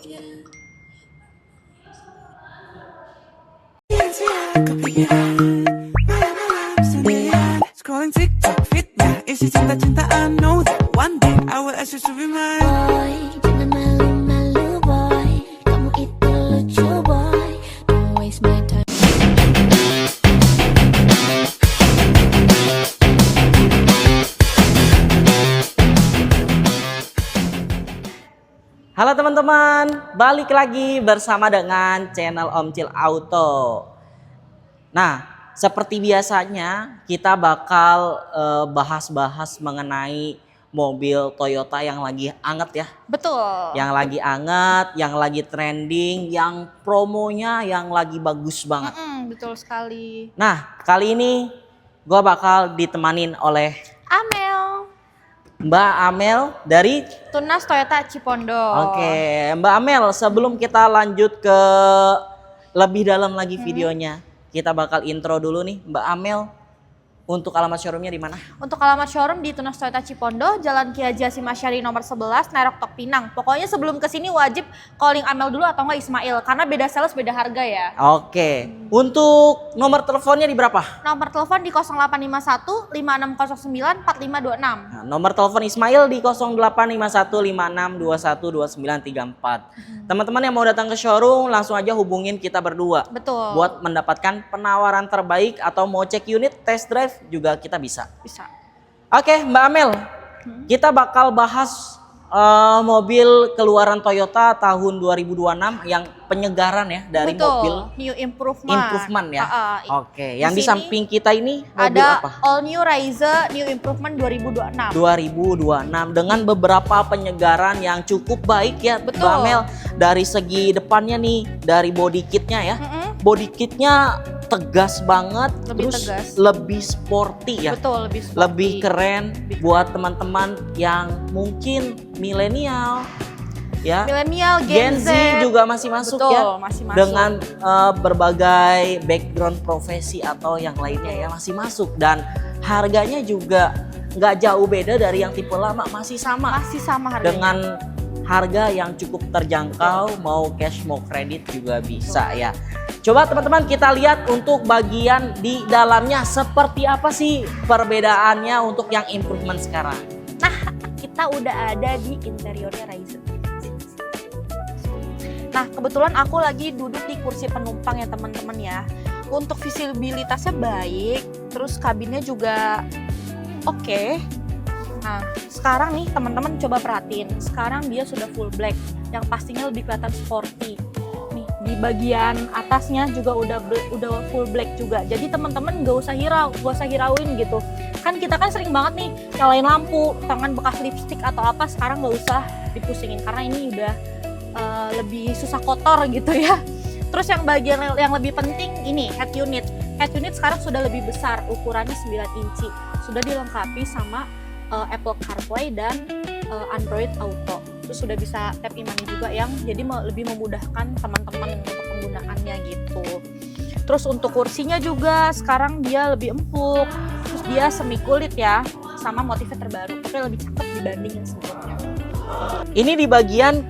Scrolling TikTok, fitnya isi cinta-cintaan. Know that one day I will ask you to be mine. Boy, jangan malu-malu boy, kamu itu lucu boy, don't waste my time. Halo teman-teman, balik lagi bersama dengan channel Om Cil Auto. Nah, seperti biasanya kita bakal bahas-bahas mengenai mobil Toyota yang lagi anget ya. Betul. Yang lagi anget, yang lagi trending, yang promonya yang lagi bagus banget. Betul sekali. Nah, kali ini gue bakal ditemanin oleh Amel, Mbak Amel dari Tunas Toyota Cipondo. Oke, Mbak Amel, sebelum kita lanjut ke lebih dalam lagi videonya, kita bakal intro dulu nih, Mbak Amel. Untuk alamat showroomnya di mana? Untuk alamat showroom di Tunas Toyota Cipondo, Jalan Ki Haji Hasyim Asy'ari nomor 11, Nerok Tok Pinang. Pokoknya sebelum kesini wajib calling Amel dulu atau enggak Ismail, karena beda sales beda harga ya. Oke, untuk nomor teleponnya di berapa? Nomor telepon di 0851 5609 4526. Nah, nomor telepon Ismail di 0851 5621 2934. Teman-teman yang mau datang ke showroom langsung aja hubungin kita berdua. Betul. Buat mendapatkan penawaran terbaik atau mau cek unit, test drive juga kita bisa. Bisa. Oke, Mbak Amel, kita bakal bahas mobil keluaran Toyota tahun 2026 yang penyegaran ya dari Betul. mobil New improvement. improvement ya. Oke, yang di sini samping kita ini mobil ada apa? All New Raiza New Improvement 2026. 2026 dengan beberapa penyegaran yang cukup baik ya, Betul. Mbak Amel. Dari segi depannya nih, dari body kitnya ya. Body kitnya tegas banget, Lebih terus tegas. lebih sporty ya. Betul, lebih sporty. Lebih keren buat teman-teman yang mungkin milenial ya. Milenial, Gen Z juga masih masuk. Betul, ya masih masuk. dengan berbagai background profesi atau yang lainnya ya masih masuk, dan harganya juga nggak jauh beda dari yang tipe lama, masih sama harganya. dengan harga yang cukup terjangkau, mau cash mau kredit juga bisa ya. Coba teman-teman kita lihat untuk bagian di dalamnya seperti apa sih perbedaannya untuk yang improvement sekarang. Nah, kita udah ada di interiornya Raiza. Nah, kebetulan aku lagi duduk di kursi penumpang ya teman-teman ya. Untuk visibilitasnya baik, terus kabinnya juga oke. Nah, sekarang nih teman-teman coba perhatiin. Sekarang dia sudah full black, yang pastinya lebih kelihatan sporty. Nih, di bagian atasnya juga udah full black juga. Jadi teman-teman nggak usah hirauin gitu. Kan kita kan sering banget nih nyalain lampu, tangan bekas lipstick atau apa, sekarang nggak usah dipusingin karena ini udah lebih susah kotor gitu ya. Terus yang bagian yang lebih penting ini head unit. Head unit sekarang sudah lebih besar, ukurannya 9 inci. Sudah dilengkapi sama Apple CarPlay dan Android Auto. Terus sudah bisa tap e-money juga yang jadi lebih memudahkan teman-teman untuk penggunaannya gitu. Terus untuk kursinya juga sekarang dia lebih empuk. Terus dia semi kulit ya, sama motifnya terbaru. Tapi lebih cakep dibanding yang sebelumnya. Ini di bagian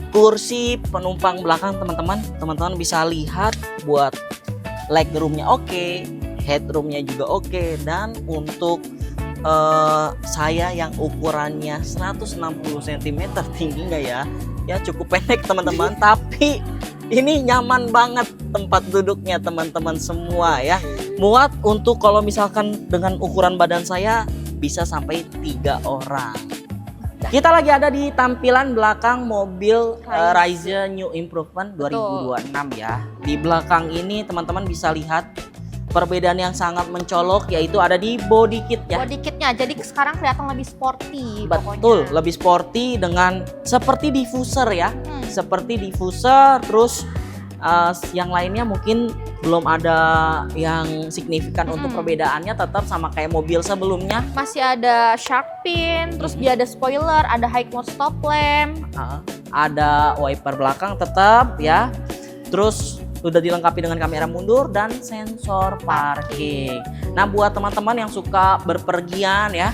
kursi penumpang belakang teman-teman. Teman-teman bisa lihat buat legroomnya oke, headroomnya juga oke, dan untuk saya yang ukurannya 160 cm tingginya ya cukup pendek teman-teman. Tapi ini nyaman banget tempat duduknya teman-teman semua ya. Muat untuk kalau misalkan dengan ukuran badan saya bisa sampai 3 orang. Kita lagi ada di tampilan belakang mobil Raiza New Improvement 2026 ya. Di belakang ini teman-teman bisa lihat perbedaan yang sangat mencolok, yaitu ada di body kit ya. Body kitnya, jadi sekarang kelihatan lebih sporty. Betul, pokoknya. lebih sporty dengan seperti diffuser ya. Seperti diffuser, terus yang lainnya mungkin belum ada yang signifikan untuk perbedaannya, tetap sama kayak mobil sebelumnya. Masih ada shark fin, terus dia ada spoiler, ada high mode stop lamp. Ada wiper belakang tetap ya. Terus sudah dilengkapi dengan kamera mundur dan sensor parking. Nah, buat teman-teman yang suka berpergian ya,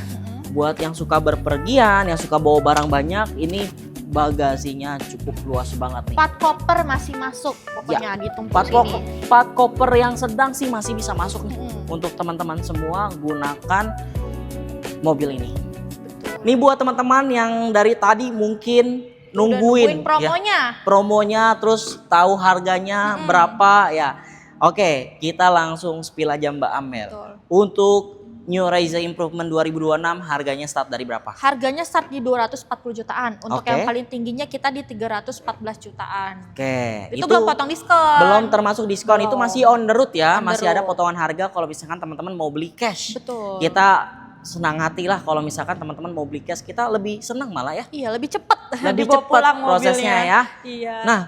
buat yang suka berpergian, yang suka bawa barang banyak, ini bagasinya cukup luas banget nih. 4 koper masih masuk pokoknya di tumpuk ini. 4 koper yang sedang sih masih bisa masuk nih. Mm-mm. Untuk teman-teman semua gunakan mobil ini. Ini buat teman-teman yang dari tadi mungkin nungguin promonya. Promonya terus tahu harganya berapa ya. Oke, kita langsung spill aja Mbak Amel. Betul. Untuk New Raiza Improvement 2026 harganya start dari berapa? Harganya start di 240 jutaan. Untuk Oke. yang paling tingginya kita di 314 jutaan. Oke, Itu belum potong diskon. belum termasuk diskon. Itu Belum. masih on the road ya, On the masih ada road. potongan harga kalau misalkan teman-teman mau beli cash. Betul. Kita senang hati lah kalau misalkan teman-teman mau beli cash, kita lebih senang malah ya. Iya, lebih cepet. Lebih dibawa cepat pulang prosesnya mobilnya. ya. Iya. Nah,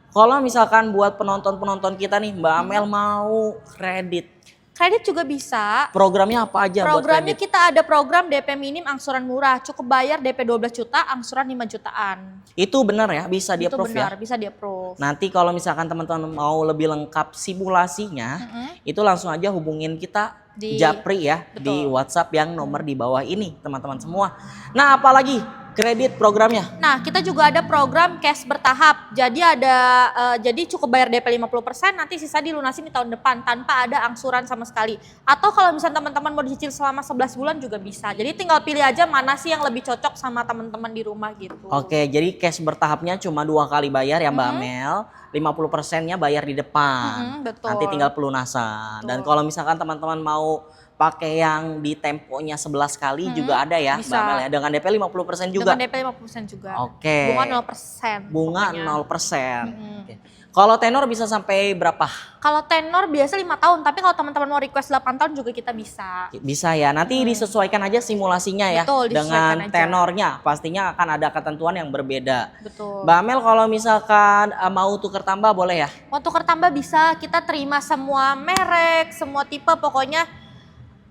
kalau misalkan buat penonton-penonton kita nih, Mbak Amel mau kredit, Kredit juga bisa. programnya apa aja buat Programnya kredit? kita ada program DP minim angsuran murah. Cukup bayar DP 12 juta, angsuran 5 jutaan. Itu benar ya, bisa di Itu approve benar, ya. bisa di-approve. Nanti kalau misalkan teman-teman mau lebih lengkap simulasinya, itu langsung aja hubungin kita Di- Japri ya Betul. di WhatsApp yang nomor di bawah ini, teman-teman semua. Nah, apalagi kredit programnya? Nah, kita juga ada program cash bertahap. Jadi jadi cukup bayar DP 50%, nanti sisa dilunasin di tahun depan tanpa ada angsuran sama sekali. Atau kalau misalnya teman-teman mau dicicil selama 11 bulan juga bisa. Jadi tinggal pilih aja mana sih yang lebih cocok sama teman-teman di rumah gitu. Oke, jadi cash bertahapnya cuma 2 kali bayar ya Mbak Amel. 50%-nya bayar di depan. Betul. Nanti tinggal pelunasan. Dan kalau misalkan teman-teman mau pakai yang di temponya 11 kali juga ada ya bisa. Mbak Amel ya. Dengan DP 50% juga. Dengan DP 50% juga. Oke. Bunga 0%. Bunga pokoknya. 0%. Oke. Kalau tenor bisa sampai berapa? Kalau tenor biasa 5 tahun, tapi kalau teman-teman mau request 8 tahun juga kita bisa. Bisa ya. Nanti disesuaikan aja simulasinya ya. Betul, disesuaikan dengan aja. tenornya. Pastinya akan ada ketentuan yang berbeda. Betul. Mbak Amel kalau misalkan mau tuker tambah boleh ya? Mau tukar tambah bisa, kita terima semua merek, semua tipe, pokoknya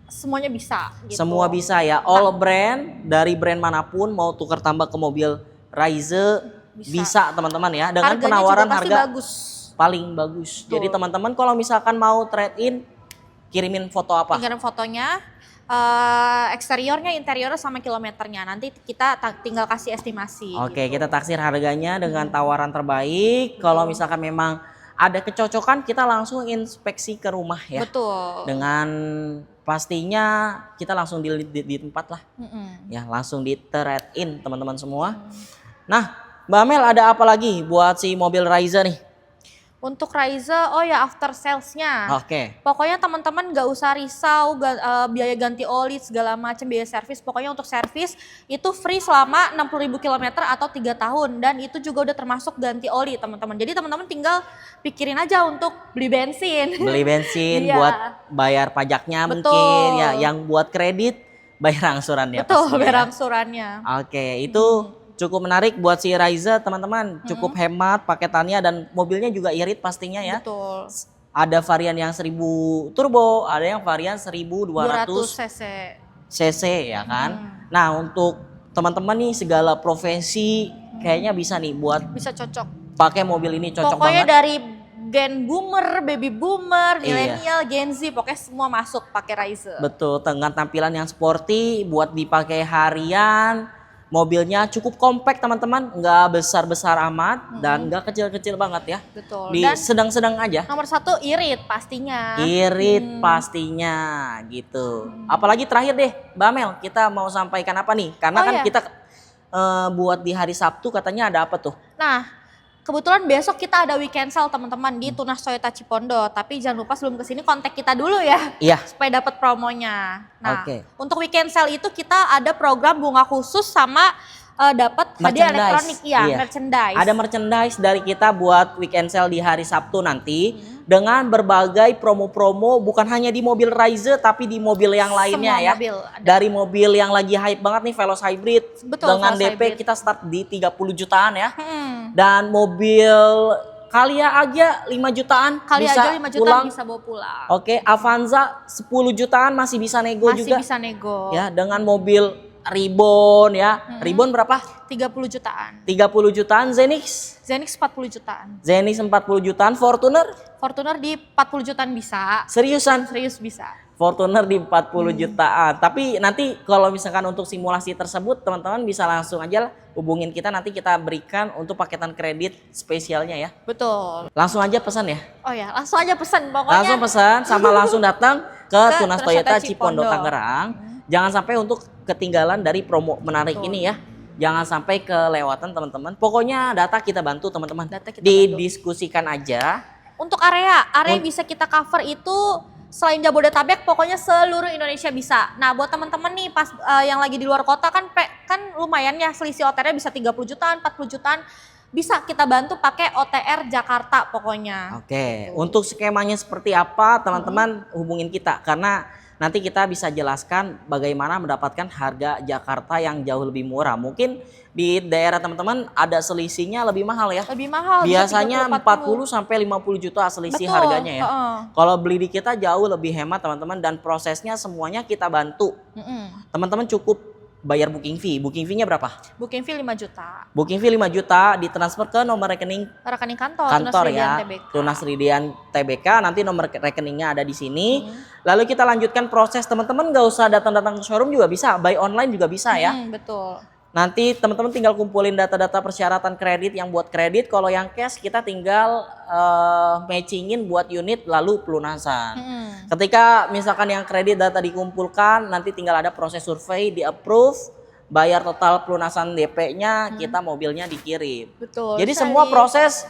semuanya bisa. Gitu. Semua bisa ya. All brand dari brand manapun mau tuker tambah ke mobil Raiza bisa teman-teman ya. Dengan Harganya penawaran juga pasti harga bagus. paling bagus. Jadi teman-teman kalau misalkan mau trade in kirimin foto apa? Tinggalin fotonya, eksteriornya, interiornya sama kilometernya. Nanti kita tinggal kasih estimasi. Oke, gitu. kita taksir harganya dengan tawaran terbaik. Kalau misalkan memang ada kecocokan, kita langsung inspeksi ke rumah ya. Betul. Dengan pastinya kita langsung di tempat lah. Ya, langsung di trade in teman-teman semua. Nah, Mbak Amel ada apa lagi buat si mobil Raiza nih? Untuk Raiza, oh ya after salesnya. Oke. Pokoknya teman-teman gak usah risau biaya ganti oli segala macam, biaya servis. Pokoknya untuk servis itu free selama 60.000 km atau 3 tahun. Dan itu juga udah termasuk ganti oli teman-teman. Jadi teman-teman tinggal pikirin aja untuk beli bensin. Beli bensin Iya. buat bayar pajaknya Betul. mungkin ya. Yang buat kredit bayar angsurannya. Betul, pastinya bayar ya. angsurannya. Oke, itu cukup menarik buat si Raiza teman-teman. Cukup hemat paketannya dan mobilnya juga irit pastinya ya. Betul. Ada varian yang 1000 turbo, ada yang varian 1200 200 cc. cc ya kan. Nah, untuk teman-teman nih segala profesi kayaknya bisa nih buat Bisa cocok. pakai mobil ini, cocok Pokoknya banget. dari gen boomer, baby boomer, Iya. milenial, Gen Z, pokoknya semua masuk pakai Raiza. Betul, dengan tampilan yang sporty buat dipakai harian. Mobilnya cukup kompak teman-teman, nggak besar-besar amat dan nggak kecil-kecil banget ya. Betul. Di Dan sedang-sedang aja. nomor 1 irit pastinya. Irit pastinya gitu. Apalagi terakhir deh, Mbak Mel, kita mau sampaikan apa nih? Karena Oh, kan iya. kita buat di hari Sabtu katanya ada apa tuh? Nah, kebetulan besok kita ada weekend sale teman-teman di Tunas Toyota Cipondo. Tapi jangan lupa sebelum kesini kontak kita dulu ya. Iya. Supaya dapat promonya. Nah, Oke. untuk weekend sale itu kita ada program bunga khusus sama dapat hadiah Merchandise. elektronik ya, Iya. merchandise. Ada merchandise dari kita buat weekend sale di hari Sabtu nanti dengan berbagai promo-promo bukan hanya di mobil Raiza tapi di mobil yang lainnya Semua ya. mobil ada. Dari mobil yang lagi hype banget nih Veloz Hybrid. Betul, dengan Veloz DP Hybrid. kita start di 30 jutaan ya. Hmm. Dan mobil Kalia aja 5 jutaan Kali bisa aja 5 juta pulang. bisa bawa pulang. Oke, Avanza 10 jutaan masih bisa nego Masih juga. bisa nego. Ya, dengan mobil Ribbon ya. Ribbon berapa? 30 jutaan. 30 jutaan. Zenix? Zenix 40 jutaan. Zenix 40 jutaan. Fortuner? Fortuner di 40 jutaan bisa. Seriusan? Serius bisa. Fortuner di 40 jutaan. Tapi nanti kalau misalkan untuk simulasi tersebut teman-teman bisa langsung aja hubungin kita, nanti kita berikan untuk paketan kredit spesialnya ya. Betul. Langsung aja pesan ya. Oh ya, langsung aja pesan pokoknya. Langsung pesan sama langsung datang ke Tunas Tunas Toyota Toyota Cipondo Cipondo. Tangerang. Jangan sampai untuk ketinggalan dari promo menarik Betul. ini ya. Jangan sampai kelewatan teman-teman. Pokoknya data kita bantu teman-teman. Data kita Didiskusikan aja. Untuk area yang bisa kita cover itu selain Jabodetabek pokoknya seluruh Indonesia bisa. Nah, buat teman-teman nih pas yang lagi di luar kota kan lumayan ya selisih OTR-nya bisa 30 jutaan, 40 jutaan. Bisa kita bantu pakai OTR Jakarta pokoknya. Oke, untuk skemanya seperti apa teman-teman hubungin kita karena nanti kita bisa jelaskan bagaimana mendapatkan harga Jakarta yang jauh lebih murah. Mungkin di daerah teman-teman ada selisihnya lebih mahal ya. Lebih mahal. bisa Biasanya 30, 40 sampai 50 juta selisih Betul, harganya ya. heeh. Kalau beli di kita jauh lebih hemat teman-teman dan prosesnya semuanya kita bantu. Teman-teman cukup bayar booking fee. Booking fee-nya berapa? Booking fee 5 juta. Booking fee 5 juta ditransfer ke nomor rekening Rekening kantor, kantor Tunas Ridian ya, TBK. Tunas Ridian TBK, nanti nomor rekeningnya ada di sini. Lalu kita lanjutkan proses, teman-teman nggak usah datang-datang ke showroom juga bisa, buy online juga bisa ya. Betul. Nanti teman-teman tinggal kumpulin data-data persyaratan kredit yang buat kredit, kalau yang cash kita tinggal matchingin buat unit lalu pelunasan. Ketika misalkan yang kredit data dikumpulkan, nanti tinggal ada proses survei, di approve, bayar total pelunasan DP-nya, kita mobilnya dikirim. Betul. Jadi sekali. semua proses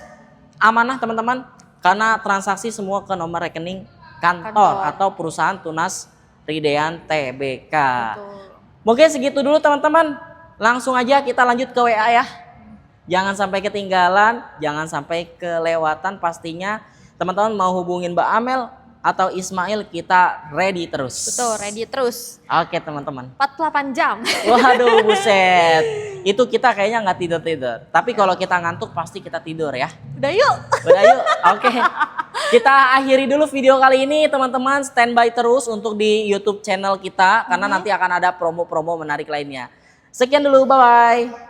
amanah teman-teman, karena transaksi semua ke nomor rekening kantor atau perusahaan Tunas Ridean TBK. Betul. Mungkin segitu dulu teman-teman. Langsung aja kita lanjut ke WA ya. Jangan sampai ketinggalan, jangan sampai kelewatan pastinya. Teman-teman mau hubungin Mbak Amel atau Ismail, kita ready terus. Betul, ready terus. Oke teman-teman. 48 jam. Waduh buset. Itu kita kayaknya nggak tidur-tidur. Tapi kalau kita ngantuk pasti kita tidur ya. Udah yuk. Udah yuk. Oke. Kita akhiri dulu video kali ini teman-teman. Standby terus untuk di YouTube channel kita. Karena nanti akan ada promo-promo menarik lainnya. Sekian dulu, bye-bye.